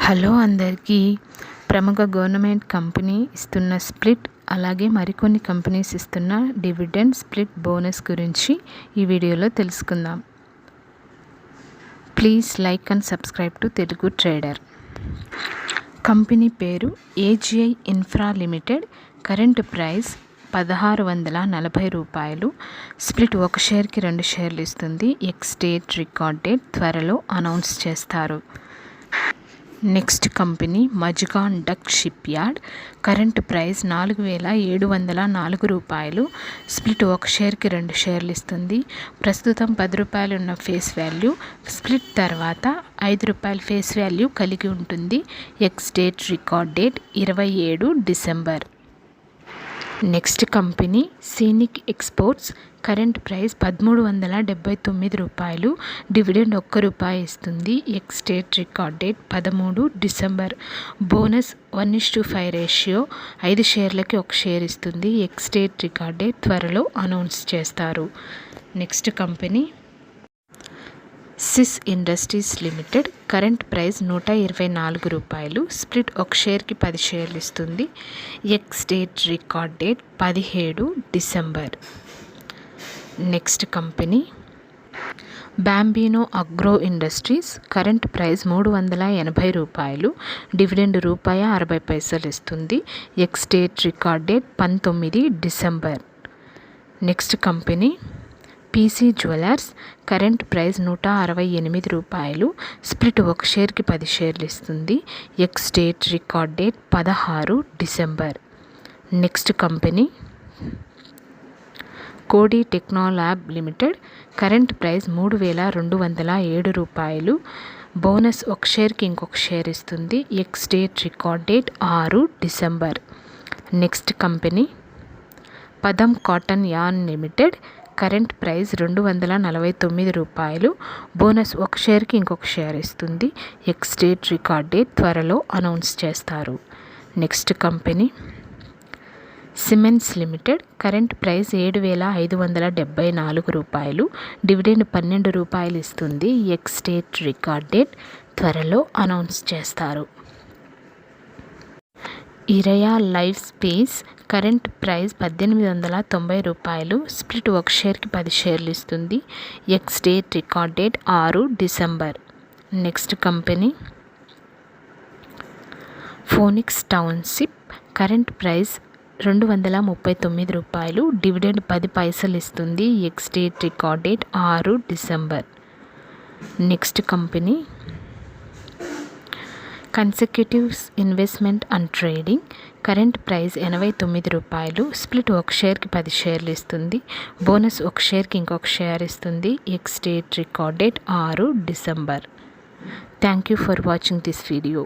Hello అందరికీ. ప్రముఖ government company ఇస్తున్న స్ప్లిట్, అలాగే మరికొన్ని కంపెనీస్ ఇస్తున్న డివిడెండ్ స్ప్లిట్ బోనస్ గురించి ఈ వీడియోలో తెలుసుకుందాం. Please like and subscribe to Telugu trader. Company పేరు AGI Infra Limited. Current price ₹1640. Split 1 షేర్కి 2 షేర్లు ఇస్తుంది. ఎక్స్ డేట్ రికార్డ్ డేట్ త్వరలో అనౌన్స్ చేస్తారు. Next company Mazagon dock shipyard. Current price ₹4704. Split 1 షేర్కి 2 షేర్లు ఇస్తుంది. ప్రస్తుతం ₹10 ఉన్న ఫేస్ వాల్యూ స్ప్లిట్ తర్వాత ₹5 ఫేస్ వాల్యూ కలిగి ఉంటుంది. Ex date record date 27 December. Next company scenic exports. Current price ₹1379. Dividend ₹1 ఇస్తుంది. Ex date record date 13 December. Bonus 1:5 ratio 5 షేర్లకి 1 షేర్ ఇస్తుంది. ఎక్స్ డేట్ రికార్డ్ డేట్ త్వరలో అనౌన్స్ చేస్తారు. Next company sis industries limited. Current price ₹124. Split 1 షేర్కి 10 షేర్లు ఇస్తుంది. Ex date record date 17 December. Next company Bambino agro industries. Current price ₹380. Dividend ₹60 ఇస్తుంది. Ex date record date 19 December. Next company PC Jewellers. Current price ₹168. Split 1 షేర్కి 10 షేర్లు ఇస్తుంది. Ex date record date 16 December. Next company Kody Technolab Limited. Current price ₹3207. Bonus 1 షేర్కి 1 share ఇస్తుంది. Ex date record date 6 December. Next company Padam Cotton Yarn Limited. Current price ₹249. Bonus 1 షేర్కి 1 share ఇస్తుంది. Ex date record date త్వరలో announce చేస్తారు. Next company Siemens Limited. Current price ₹7574. Dividend ₹12 ఇస్తుంది. Ex date record date త్వరలో announce చేస్తారు. Eraaya Life Space. Current price ₹1890. Split 1 షేర్కి 10 షేర్లు ఇస్తుంది. Ex date record date 6 December. Next company Phoenix Township. Current price ₹239. Dividend 10 పైసలు ఇస్తుంది. Ex date record date 6 December. Next company consecutives investment and trading. Current price ₹89. Split 1 షేర్కి 10 షేర్లు ఇస్తుంది. Bonus 1 షేర్కి 1 share ఇస్తుంది. Ex date record date 6 December. Thank you for watching this video.